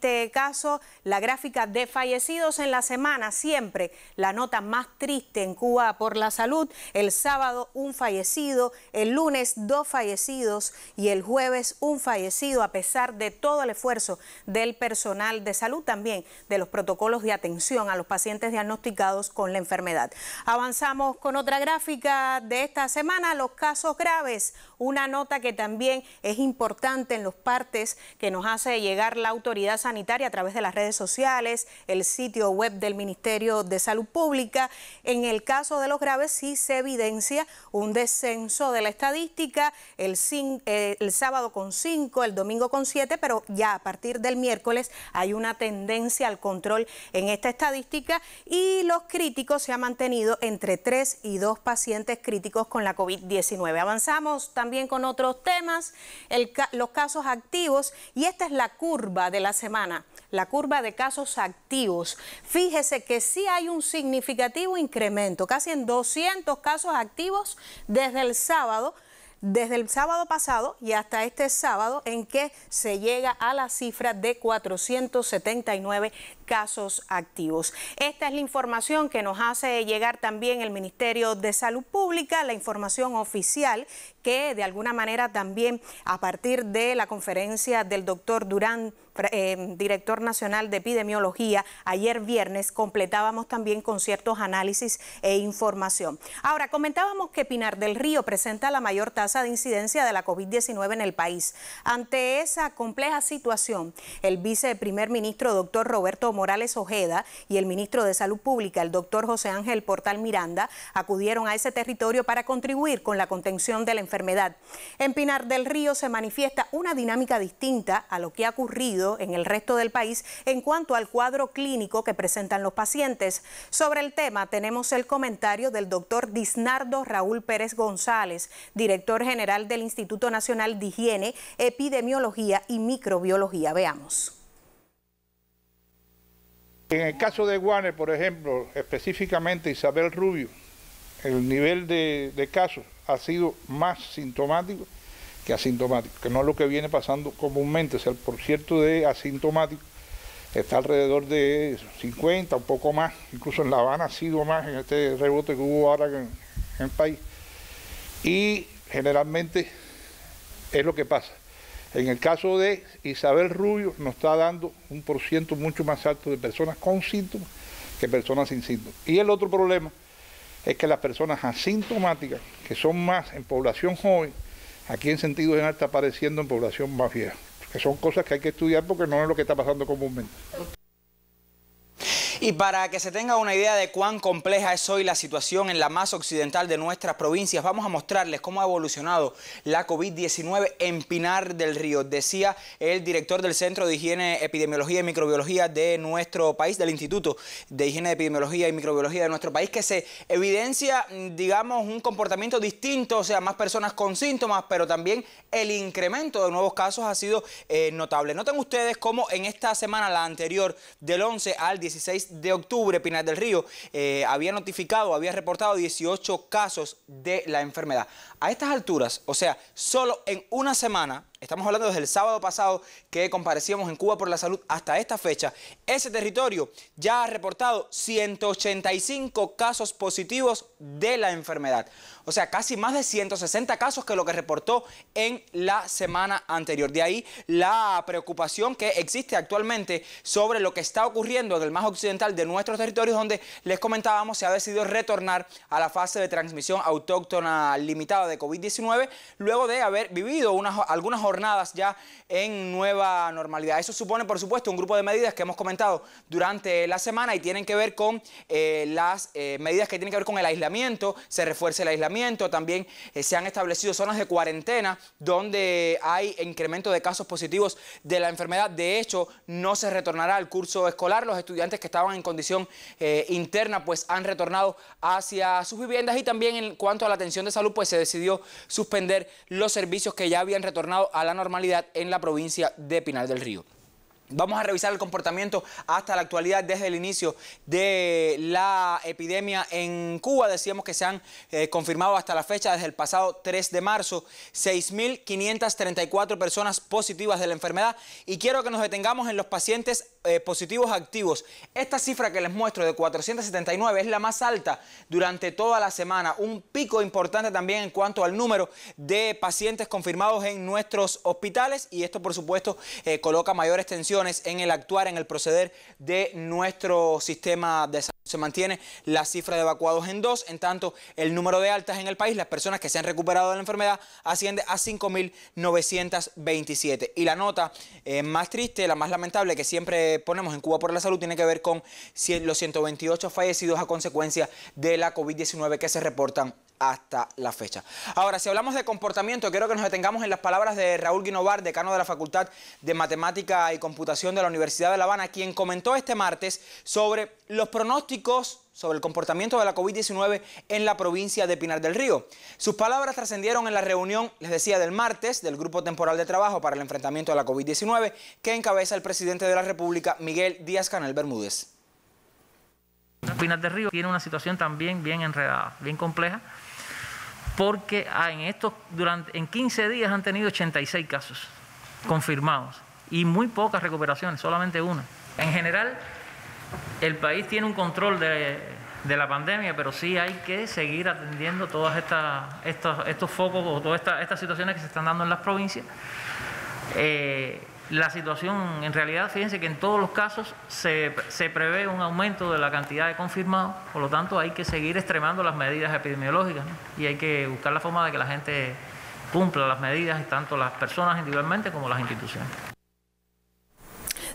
este caso, la gráfica de fallecidos en la semana, siempre la nota más triste en Cuba por la salud. El sábado un fallecido, el lunes 2 fallecidos y el jueves un fallecido, a pesar de todo el esfuerzo del personal de salud, también de los protocolos de atención a los pacientes diagnosticados con la enfermedad. Avanzamos con otra gráfica de esta semana, los casos graves, una nota que también es importante en los partes que nos hace llegar la autoridad sanitaria a través de las redes sociales, el sitio web del Ministerio de Salud Pública. En el caso de los graves sí se evidencia un descenso de la estadística, el sábado con 5, el domingo con 7, pero ya a partir del miércoles hay una tendencia al control en esta estadística y los críticos se han mantenido entre 3 y 2 pacientes críticos con la COVID-19. Avanzamos también con otros temas, los casos activos, y esta es la curva de la semana, la curva de casos activos. Fíjese que sí hay un significativo incremento, casi en 200 casos activos desde el sábado pasado y hasta este sábado, en que se llega a la cifra de 479 casos activos. Esta es la información que nos hace llegar también el Ministerio de Salud Pública, la información oficial que de alguna manera también a partir de la conferencia del doctor Durán, director nacional de epidemiología, ayer viernes, completábamos también con ciertos análisis e información. Ahora, comentábamos que Pinar del Río presenta la mayor tasa de incidencia de la COVID-19 en el país. Ante esa compleja situación, el viceprimer ministro, doctor Roberto Morales Ojeda, y el ministro de Salud Pública, el doctor José Ángel Portal Miranda, acudieron a ese territorio para contribuir con la contención de la enfermedad. En Pinar del Río se manifiesta una dinámica distinta a lo que ha ocurrido en el resto del país en cuanto al cuadro clínico que presentan los pacientes. Sobre el tema tenemos el comentario del doctor Disnardo Raúl Pérez González, director general del Instituto Nacional de Higiene, Epidemiología y Microbiología. Veamos. En el caso de Guane, por ejemplo, específicamente Isabel Rubio, el nivel de casos ha sido más sintomático que asintomático, que no es lo que viene pasando comúnmente. O sea, el porciento de asintomático está alrededor de 50, un poco más, incluso en La Habana ha sido más en este rebote que hubo ahora en el país. Y generalmente es lo que pasa. En el caso de Isabel Rubio nos está dando un porciento mucho más alto de personas con síntomas que personas sin síntomas. Y el otro problema es que las personas asintomáticas, que son más en población joven, aquí en sentido general está apareciendo en población más vieja, que son cosas que hay que estudiar porque no es lo que está pasando comúnmente. Y para que se tenga una idea de cuán compleja es hoy la situación en la más occidental de nuestras provincias, vamos a mostrarles cómo ha evolucionado la COVID-19 en Pinar del Río. Decía el director del Centro de Higiene, Epidemiología y Microbiología de nuestro país, del Instituto de Higiene, Epidemiología y Microbiología de nuestro país, que se evidencia, digamos, un comportamiento distinto, o sea, más personas con síntomas, pero también el incremento de nuevos casos ha sido notable. Noten ustedes cómo en esta semana, la anterior, del 11 al 16 de octubre, Pinar del Río había reportado 18 casos de la enfermedad. A estas alturas, o sea, solo en una semana, estamos hablando desde el sábado pasado que comparecíamos en Cuba por la Salud hasta esta fecha, ese territorio ya ha reportado 185 casos positivos de la enfermedad. O sea, casi más de 160 casos que lo que reportó en la semana anterior. De ahí la preocupación que existe actualmente sobre lo que está ocurriendo en el más occidental de nuestros territorios, donde les comentábamos se ha decidido retornar a la fase de transmisión autóctona limitada de COVID-19 luego de haber vivido algunas jornadas ya en nueva normalidad. Eso supone, por supuesto, un grupo de medidas que hemos comentado durante la semana y tienen que ver con las medidas que tienen que ver con el aislamiento. Se refuerza el aislamiento, también se han establecido zonas de cuarentena donde hay incremento de casos positivos de la enfermedad. De hecho, no se retornará al curso escolar. Los estudiantes que estaban en condición interna pues han retornado hacia sus viviendas, y también en cuanto a la atención de salud pues se decidió suspender los servicios que ya habían retornado a la normalidad en la provincia de Pinar del Río. Vamos a revisar el comportamiento hasta la actualidad desde el inicio de la epidemia en Cuba. Decíamos que se han confirmado hasta la fecha, desde el pasado 3 de marzo, 6.534 personas positivas de la enfermedad. Y quiero que nos detengamos en los pacientes positivos activos. Esta cifra que les muestro de 479 es la más alta durante toda la semana. Un pico importante también en cuanto al número de pacientes confirmados en nuestros hospitales. Y esto, por supuesto, coloca mayores tensiones en el actuar, en el proceder de nuestro sistema de salud. Se mantiene la cifra de evacuados en 2, en tanto el número de altas en el país, las personas que se han recuperado de la enfermedad, asciende a 5.927. Y la nota más triste, la más lamentable que siempre ponemos en Cuba por la Salud, tiene que ver con los 128 fallecidos a consecuencia de la COVID-19 que se reportan hasta la fecha. Ahora, si hablamos de comportamiento, quiero que nos detengamos en las palabras de Raúl Guinovar, decano de la Facultad de Matemática y Computación de la Universidad de La Habana, quien comentó este martes sobre los pronósticos sobre el comportamiento de la COVID-19 en la provincia de Pinar del Río. Sus palabras trascendieron en la reunión, les decía, del martes del Grupo Temporal de Trabajo para el Enfrentamiento de la COVID-19 que encabeza el presidente de la República, Miguel Díaz-Canel Bermúdez. Pinar del Río tiene una situación también bien enredada, bien compleja, porque en 15 días han tenido 86 casos confirmados y muy pocas recuperaciones, solamente una. En general, el país tiene un control de la pandemia, pero sí hay que seguir atendiendo todos estos focos o todas estas situaciones que se están dando en las provincias. La situación, en realidad, fíjense que en todos los casos se prevé un aumento de la cantidad de confirmados, por lo tanto hay que seguir extremando las medidas epidemiológicas, ¿no? Y hay que buscar la forma de que la gente cumpla las medidas, tanto las personas individualmente como las instituciones.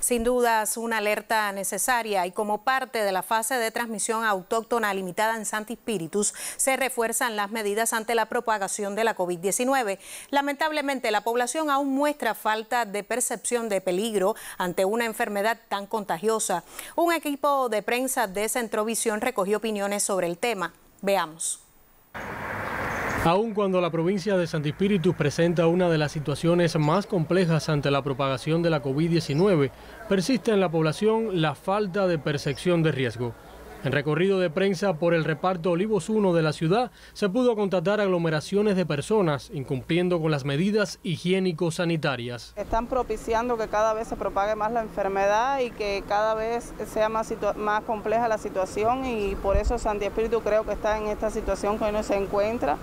Sin dudas, una alerta necesaria, y como parte de la fase de transmisión autóctona limitada en Santi Spíritus, se refuerzan las medidas ante la propagación de la COVID-19. Lamentablemente, la población aún muestra falta de percepción de peligro ante una enfermedad tan contagiosa. Un equipo de prensa de Centrovisión recogió opiniones sobre el tema. Veamos. Aun cuando la provincia de Santi Spíritus presenta una de las situaciones más complejas ante la propagación de la COVID-19, persiste en la población la falta de percepción de riesgo. En recorrido de prensa por el reparto Olivos 1 de la ciudad, se pudo constatar aglomeraciones de personas incumpliendo con las medidas higiénico-sanitarias. Están propiciando que cada vez se propague más la enfermedad y que cada vez sea más compleja la situación, y por eso Santi Spíritus creo que está en esta situación que hoy no se encuentra.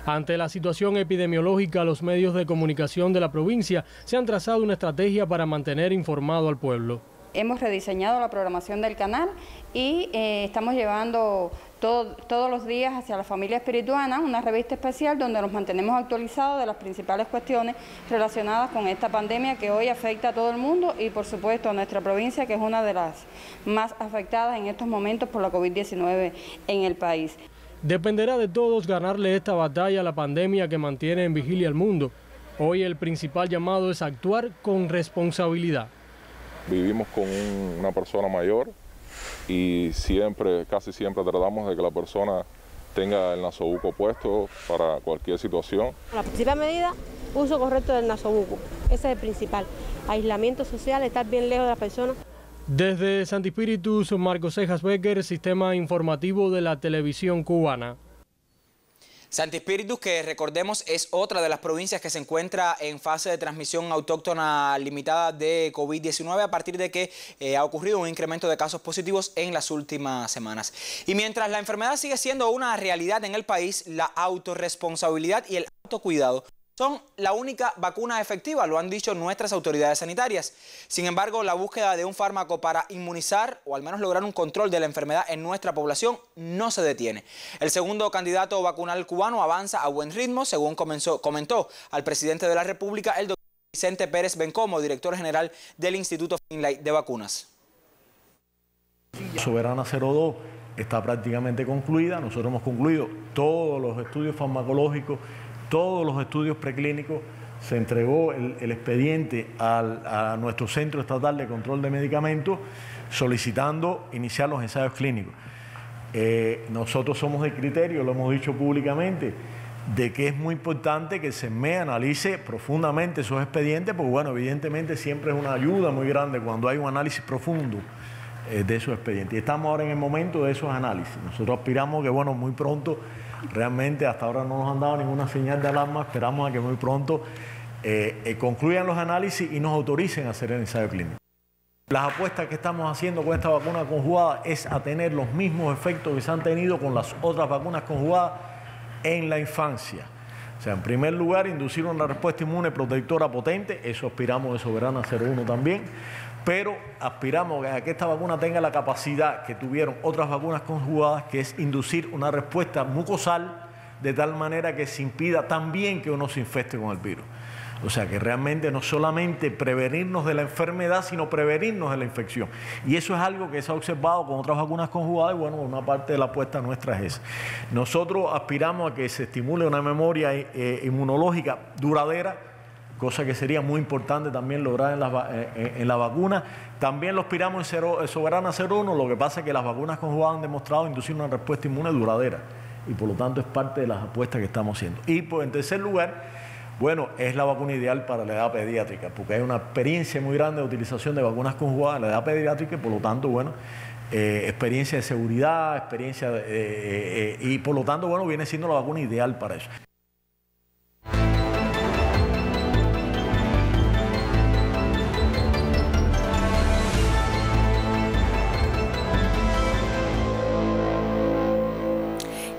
Ante la situación epidemiológica, los medios de comunicación de la provincia se han trazado una estrategia para mantener informado al pueblo. Hemos rediseñado la programación del canal y estamos llevando todos los días hacia la familia espirituana una revista especial donde nos mantenemos actualizados de las principales cuestiones relacionadas con esta pandemia que hoy afecta a todo el mundo y, por supuesto, a nuestra provincia, que es una de las más afectadas en estos momentos por la COVID-19 en el país. Dependerá de todos ganarle esta batalla a la pandemia que mantiene en vigilia al mundo. Hoy el principal llamado es actuar con responsabilidad. Vivimos con una persona mayor y casi siempre tratamos de que la persona tenga el nasobuco puesto para cualquier situación. La principal medida, uso correcto del nasobuco. Ese es el principal. Aislamiento social, estar bien lejos de las personas. Desde Santi Spíritus, Marcos Cejas Becker, Sistema Informativo de la Televisión Cubana. Santi Spíritus, que recordemos es otra de las provincias que se encuentra en fase de transmisión autóctona limitada de COVID-19 a partir de que ha ocurrido un incremento de casos positivos en las últimas semanas. Y mientras la enfermedad sigue siendo una realidad en el país, la autorresponsabilidad y el autocuidado son la única vacuna efectiva, lo han dicho nuestras autoridades sanitarias. Sin embargo, la búsqueda de un fármaco para inmunizar o al menos lograr un control de la enfermedad en nuestra población no se detiene. El segundo candidato vacunal cubano avanza a buen ritmo, según comentó al presidente de la República, el doctor Vicente Pérez Bencomo, director general del Instituto Finlay de Vacunas. Soberana 02 está prácticamente concluida. Nosotros hemos concluido todos los estudios farmacológicos, todos los estudios preclínicos. Se entregó el expediente a nuestro Centro Estatal de Control de Medicamentos solicitando iniciar los ensayos clínicos. Nosotros somos del criterio, lo hemos dicho públicamente, de que es muy importante que se me analice profundamente esos expedientes, porque bueno, evidentemente siempre es una ayuda muy grande cuando hay un análisis profundo de esos expedientes. Y estamos ahora en el momento de esos análisis. Nosotros aspiramos que bueno, muy pronto, realmente hasta ahora no nos han dado ninguna señal de alarma, esperamos a que muy pronto concluyan los análisis y nos autoricen a hacer el ensayo clínico. Las apuestas que estamos haciendo con esta vacuna conjugada es a tener los mismos efectos que se han tenido con las otras vacunas conjugadas en la infancia. O sea, en primer lugar, inducir una respuesta inmune protectora potente, eso aspiramos de Soberana 01 también, pero aspiramos a que esta vacuna tenga la capacidad que tuvieron otras vacunas conjugadas, que es inducir una respuesta mucosal de tal manera que se impida también que uno se infecte con el virus. O sea, que realmente no solamente prevenirnos de la enfermedad, sino prevenirnos de la infección. Y eso es algo que se ha observado con otras vacunas conjugadas y bueno, una parte de la apuesta nuestra es esa. Nosotros aspiramos a que se estimule una memoria inmunológica duradera, cosa que sería muy importante también lograr en la vacuna. También lo aspiramos en Soberana 01, lo que pasa es que las vacunas conjugadas han demostrado inducir una respuesta inmune duradera y por lo tanto es parte de las apuestas que estamos haciendo. Y pues, en tercer lugar, bueno, es la vacuna ideal para la edad pediátrica, porque hay una experiencia muy grande de utilización de vacunas conjugadas en la edad pediátrica y por lo tanto, bueno, experiencia de seguridad, y por lo tanto, bueno, viene siendo la vacuna ideal para eso.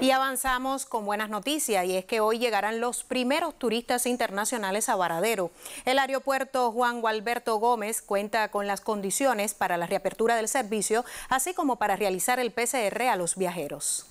Y avanzamos con buenas noticias, y es que hoy llegarán los primeros turistas internacionales a Varadero. El aeropuerto Juan Gualberto Gómez cuenta con las condiciones para la reapertura del servicio, así como para realizar el PCR a los viajeros.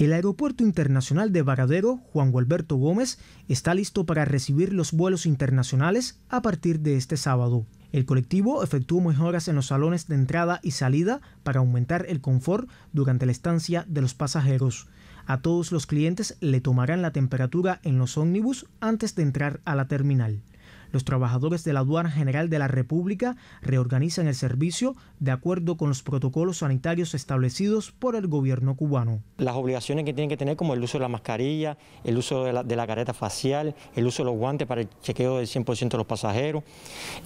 El Aeropuerto Internacional de Varadero, Juan Gualberto Gómez, está listo para recibir los vuelos internacionales a partir de este sábado. El colectivo efectuó mejoras en los salones de entrada y salida para aumentar el confort durante la estancia de los pasajeros. A todos los clientes le tomarán la temperatura en los ómnibus antes de entrar a la terminal. Los trabajadores de la Aduana General de la República reorganizan el servicio de acuerdo con los protocolos sanitarios establecidos por el gobierno cubano. Las obligaciones que tienen que tener, como el uso de la mascarilla, el uso de la careta facial, el uso de los guantes para el chequeo del 100% de los pasajeros,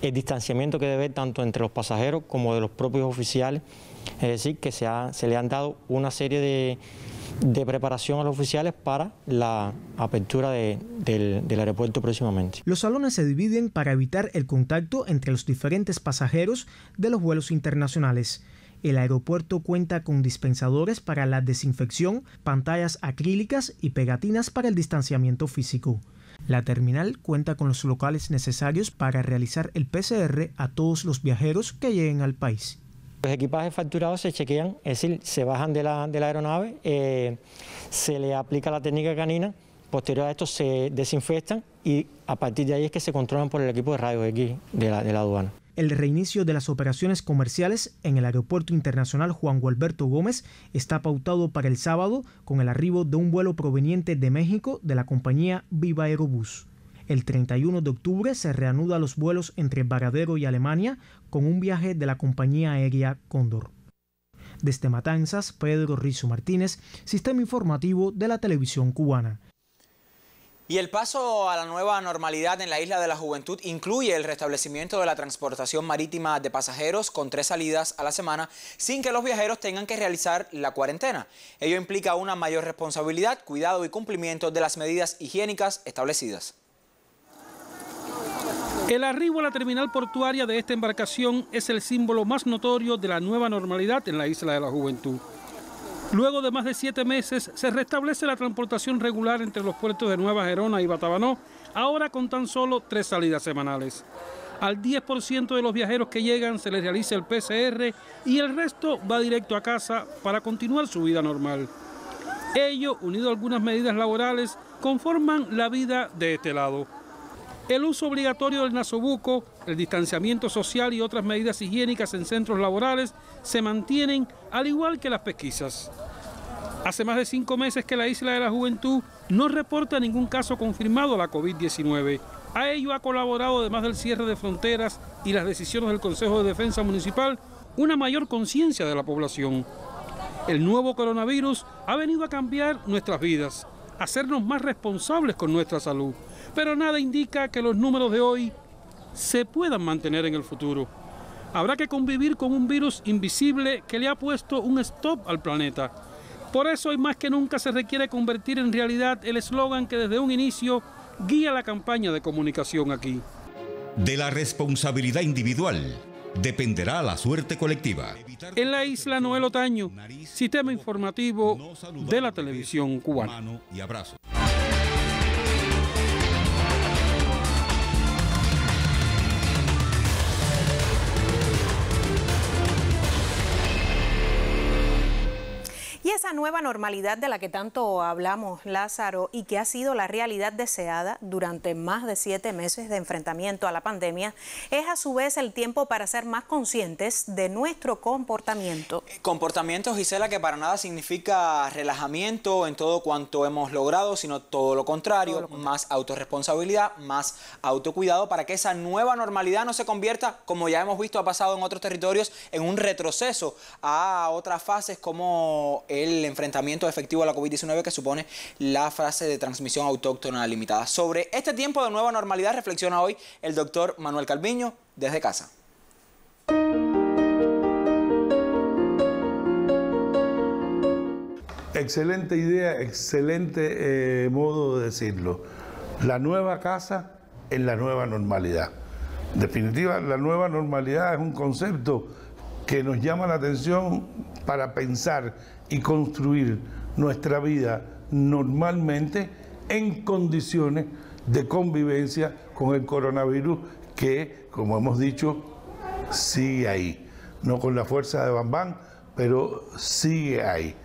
el distanciamiento que debe haber tanto entre los pasajeros como de los propios oficiales, es decir, que se le han dado una serie de preparación a los oficiales para la apertura del aeropuerto próximamente. Los salones se dividen para evitar el contacto entre los diferentes pasajeros de los vuelos internacionales. El aeropuerto cuenta con dispensadores para la desinfección, pantallas acrílicas y pegatinas para el distanciamiento físico. La terminal cuenta con los locales necesarios para realizar el PCR a todos los viajeros que lleguen al país. Los equipajes facturados se chequean, es decir, se bajan de la aeronave, se le aplica la técnica canina, posterior a esto se desinfectan y a partir de ahí es que se controlan por el equipo de rayos X de la aduana. El reinicio de las operaciones comerciales en el Aeropuerto Internacional Juan Gualberto Gómez está pautado para el sábado con el arribo de un vuelo proveniente de México de la compañía Viva Aerobús. El 31 de octubre se reanudan los vuelos entre Varadero y Alemania con un viaje de la compañía aérea Cóndor. Desde Matanzas, Pedro Rizo Martínez, Sistema Informativo de la Televisión Cubana. Y el paso a la nueva normalidad en la Isla de la Juventud incluye el restablecimiento de la transportación marítima de pasajeros con 3 salidas a la semana sin que los viajeros tengan que realizar la cuarentena. Ello implica una mayor responsabilidad, cuidado y cumplimiento de las medidas higiénicas establecidas. El arribo a la terminal portuaria de esta embarcación es el símbolo más notorio de la nueva normalidad en la Isla de la Juventud. Luego de más de 7 meses se restablece la transportación regular entre los puertos de Nueva Gerona y Batabanó, ahora con tan solo 3 salidas semanales. Al 10% de los viajeros que llegan se les realiza el PCR y el resto va directo a casa para continuar su vida normal. Ello, unido a algunas medidas laborales, conforman la vida de este lado. El uso obligatorio del nasobuco, el distanciamiento social y otras medidas higiénicas en centros laborales se mantienen, al igual que las pesquisas. Hace más de 5 meses que la Isla de la Juventud no reporta ningún caso confirmado de la COVID-19. A ello ha colaborado, además del cierre de fronteras y las decisiones del Consejo de Defensa Municipal, una mayor conciencia de la población. El nuevo coronavirus ha venido a cambiar nuestras vidas, a hacernos más responsables con nuestra salud, pero nada indica que los números de hoy se puedan mantener en el futuro. Habrá que convivir con un virus invisible que le ha puesto un stop al planeta. Por eso hoy más que nunca se requiere convertir en realidad el eslogan que desde un inicio guía la campaña de comunicación aquí. De la responsabilidad individual dependerá la suerte colectiva. En la isla, Noel Otaño, Sistema Informativo de la Televisión Cubana. Y abrazo. Y esa nueva normalidad de la que tanto hablamos, Lázaro, y que ha sido la realidad deseada durante más de 7 meses de enfrentamiento a la pandemia, es a su vez el tiempo para ser más conscientes de nuestro comportamiento. Comportamiento, Gisela, que para nada significa relajamiento en todo cuanto hemos logrado, sino todo lo contrario, más autorresponsabilidad, más autocuidado, para que esa nueva normalidad no se convierta, como ya hemos visto ha pasado en otros territorios, en un retroceso a otras fases como el enfrentamiento efectivo a la COVID-19 que supone la fase de transmisión autóctona limitada. Sobre este tiempo de nueva normalidad reflexiona hoy el doctor Manuel Calviño desde casa. Excelente idea, excelente modo de decirlo. La nueva casa en la nueva normalidad. En definitiva, la nueva normalidad es un concepto que nos llama la atención para pensar y construir nuestra vida normalmente en condiciones de convivencia con el coronavirus que, como hemos dicho, sigue ahí. No con la fuerza de Bam Bam, pero sigue ahí.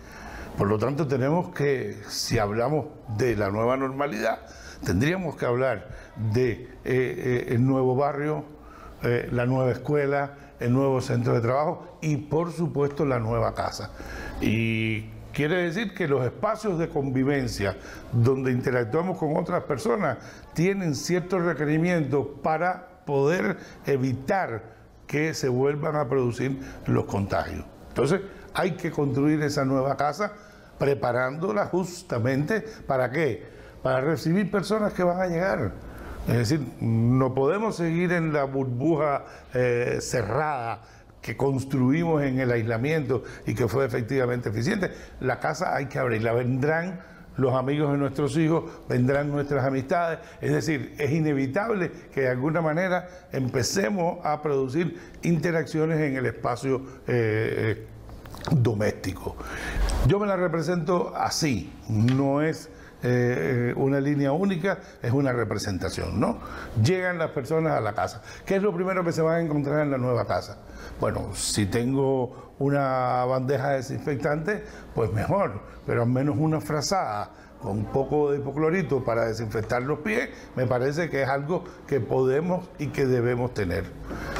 Por lo tanto, tenemos que, si hablamos de la nueva normalidad, tendríamos que hablar de el nuevo barrio, la nueva escuela, el nuevo centro de trabajo y, por supuesto, la nueva casa. Y quiere decir que los espacios de convivencia donde interactuamos con otras personas tienen ciertos requerimientos para poder evitar que se vuelvan a producir los contagios. Entonces, hay que construir esa nueva casa preparándola justamente ¿para qué? Para recibir personas que van a llegar. Es decir, no podemos seguir en la burbuja cerrada que construimos en el aislamiento y que fue efectivamente eficiente. La casa hay que abrirla, vendrán los amigos de nuestros hijos, vendrán nuestras amistades, es decir, es inevitable que de alguna manera empecemos a producir interacciones en el espacio doméstico. Yo me la represento así, no es una línea única, es una representación, ¿no? Llegan las personas a la casa. ¿Qué es lo primero que se van a encontrar en la nueva casa? Bueno, si tengo una bandeja desinfectante, pues mejor, pero al menos una frazada con un poco de hipoclorito para desinfectar los pies, me parece que es algo que podemos y que debemos tener.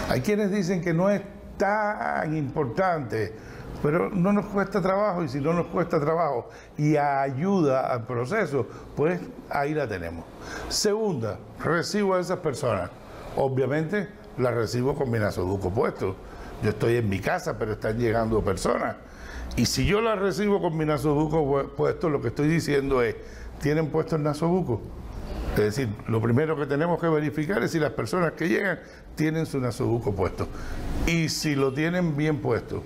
Hay quienes dicen que no es tan importante, pero no nos cuesta trabajo, y si no nos cuesta trabajo y ayuda al proceso, pues ahí la tenemos. Segunda, recibo a esas personas. Obviamente las recibo con mi nasobuco puesto. Yo estoy en mi casa, pero están llegando personas. Y si yo las recibo con mi nasobuco puesto, lo que estoy diciendo es, ¿tienen puesto el nasobuco? Es decir, lo primero que tenemos que verificar es si las personas que llegan tienen su nasobuco puesto. Y si lo tienen bien puesto,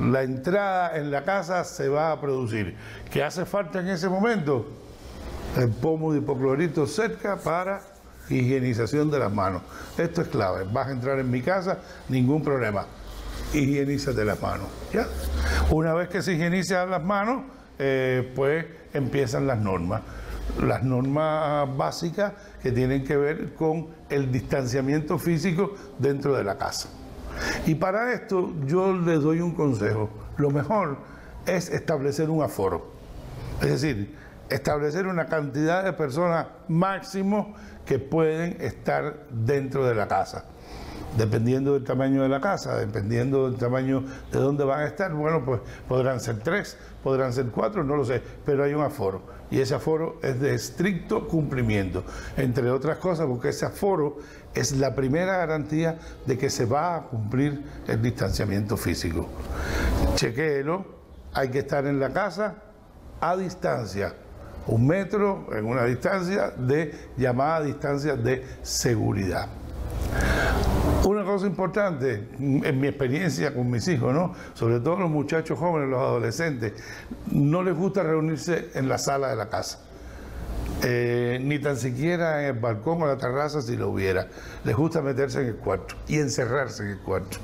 la entrada en la casa se va a producir. ¿Qué hace falta en ese momento? El pomo de hipoclorito cerca para higienización de las manos. Esto es clave. Vas a entrar en mi casa, ningún problema. Higienízate las manos, ¿ya? Una vez que se higienizan las manos, pues empiezan las normas. Las normas básicas que tienen que ver con el distanciamiento físico dentro de la casa. Y para esto yo les doy un consejo. Lo mejor es establecer un aforo. Es decir, establecer una cantidad de personas máximo que pueden estar dentro de la casa. Dependiendo del tamaño de la casa, dependiendo del tamaño de dónde van a estar, bueno, pues podrán ser 3, podrán ser 4, no lo sé, pero hay un aforo. Y ese aforo es de estricto cumplimiento, entre otras cosas, porque ese aforo es la primera garantía de que se va a cumplir el distanciamiento físico. Chequéelo, hay que estar en la casa a distancia, 1 metro en una distancia llamada distancia de seguridad. Una cosa importante, en mi experiencia con mis hijos, ¿no? Sobre todo los muchachos jóvenes, los adolescentes, no les gusta reunirse en la sala de la casa. Ni tan siquiera en el balcón o la terraza si lo hubiera. Les gusta meterse en el cuarto y encerrarse en el cuarto.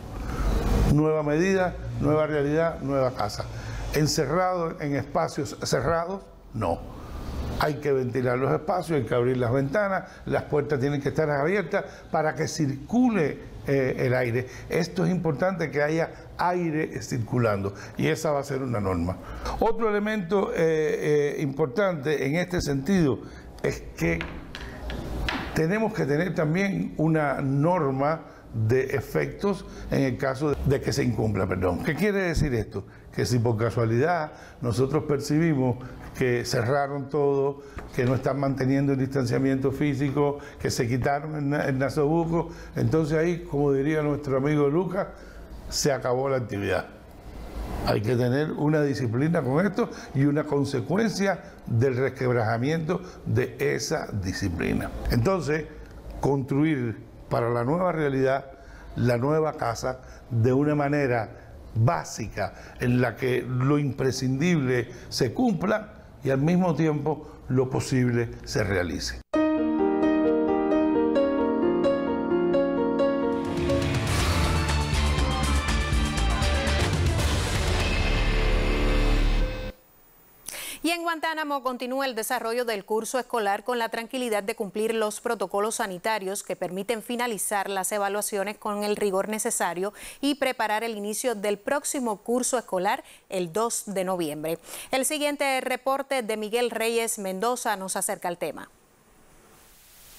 Nueva medida, nueva realidad, nueva casa. Encerrado en espacios cerrados, no. Hay que ventilar los espacios, hay que abrir las ventanas, las puertas tienen que estar abiertas para que circule el aire. Esto es importante, que haya aire circulando, y esa va a ser una norma. Otro elemento importante en este sentido es que tenemos que tener también una norma de efectos en el caso de que se incumpla, perdón. ¿Qué quiere decir esto? Que si por casualidad nosotros percibimos que cerraron todo, que no están manteniendo el distanciamiento físico, que se quitaron el nasobuco, entonces ahí, como diría nuestro amigo Lucas, se acabó la actividad. Hay que tener una disciplina con esto y una consecuencia del resquebrajamiento de esa disciplina. Entonces, construir para la nueva realidad la nueva casa de una manera básica en la que lo imprescindible se cumpla y al mismo tiempo lo posible se realice. Y en Guantánamo continúa el desarrollo del curso escolar con la tranquilidad de cumplir los protocolos sanitarios que permiten finalizar las evaluaciones con el rigor necesario y preparar el inicio del próximo curso escolar el 2 de noviembre. El siguiente reporte de Miguel Reyes Mendoza nos acerca al tema.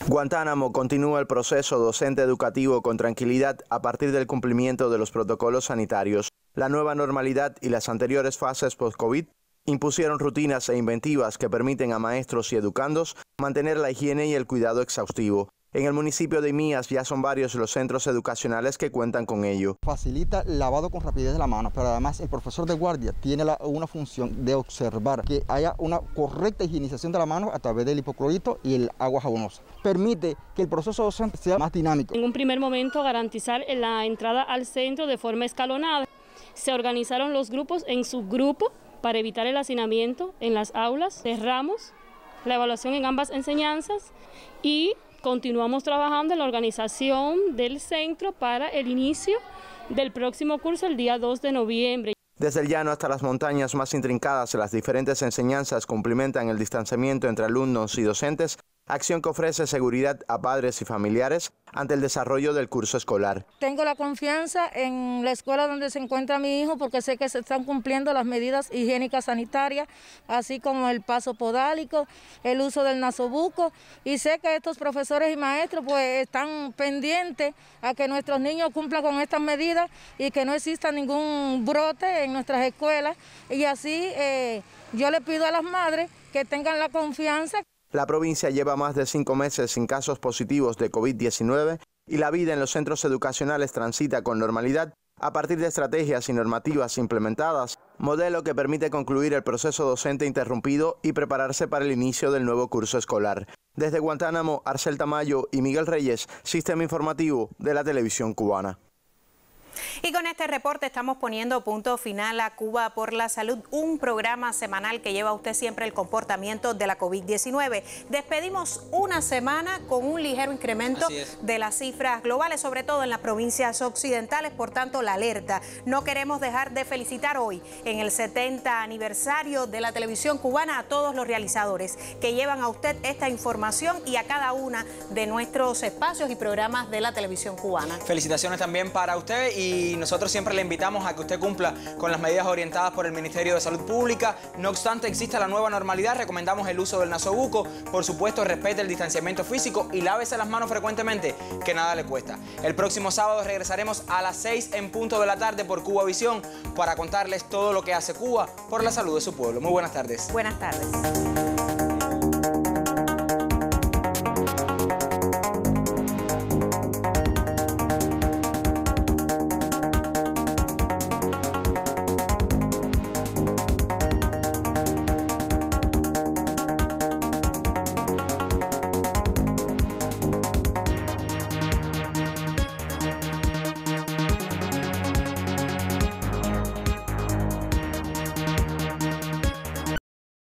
Guantánamo continúa el proceso docente educativo con tranquilidad a partir del cumplimiento de los protocolos sanitarios. La nueva normalidad y las anteriores fases post-COVID impusieron rutinas e inventivas que permiten a maestros y educandos mantener la higiene y el cuidado exhaustivo. En el municipio de Mías ya son varios los centros educacionales que cuentan con ello. Facilita el lavado con rapidez de la mano, pero además el profesor de guardia tiene una función de observar que haya una correcta higienización de la mano a través del hipoclorito y el agua jabonosa. Permite que el proceso docente sea más dinámico. En un primer momento, garantizar la entrada al centro de forma escalonada. Se organizaron los grupos en subgrupos para evitar el hacinamiento en las aulas. Cerramos la evaluación en ambas enseñanzas y continuamos trabajando en la organización del centro para el inicio del próximo curso el día 2 de noviembre. Desde el llano hasta las montañas más intrincadas, las diferentes enseñanzas cumplimentan el distanciamiento entre alumnos y docentes, acción que ofrece seguridad a padres y familiares ante el desarrollo del curso escolar. Tengo la confianza en la escuela donde se encuentra mi hijo porque sé que se están cumpliendo las medidas higiénicas sanitarias, así como el paso podálico, el uso del nasobuco, y sé que estos profesores y maestros pues están pendientes a que nuestros niños cumplan con estas medidas y que no exista ningún brote en nuestras escuelas, y así yo le pido a las madres que tengan la confianza. La provincia lleva más de 5 meses sin casos positivos de COVID-19 y la vida en los centros educacionales transita con normalidad a partir de estrategias y normativas implementadas, modelo que permite concluir el proceso docente interrumpido y prepararse para el inicio del nuevo curso escolar. Desde Guantánamo, Arcel Tamayo y Miguel Reyes, Sistema Informativo de la Televisión Cubana. Y con este reporte estamos poniendo punto final a Cuba por la Salud, un programa semanal que lleva a usted siempre el comportamiento de la COVID-19. Despedimos una semana con un ligero incremento de las cifras globales, sobre todo en las provincias occidentales, por tanto la alerta. No queremos dejar de felicitar hoy, en el 70 aniversario de la televisión cubana, a todos los realizadores que llevan a usted esta información y a cada una de nuestros espacios y programas de la televisión cubana. Felicitaciones también para usted, y nosotros siempre le invitamos a que usted cumpla con las medidas orientadas por el Ministerio de Salud Pública. No obstante, existe la nueva normalidad, recomendamos el uso del nasobuco, por supuesto respete el distanciamiento físico y lávese las manos frecuentemente, que nada le cuesta. El próximo sábado regresaremos a las 6 en punto de la tarde por Cubavisión para contarles todo lo que hace Cuba por la salud de su pueblo. Muy buenas tardes. Buenas tardes.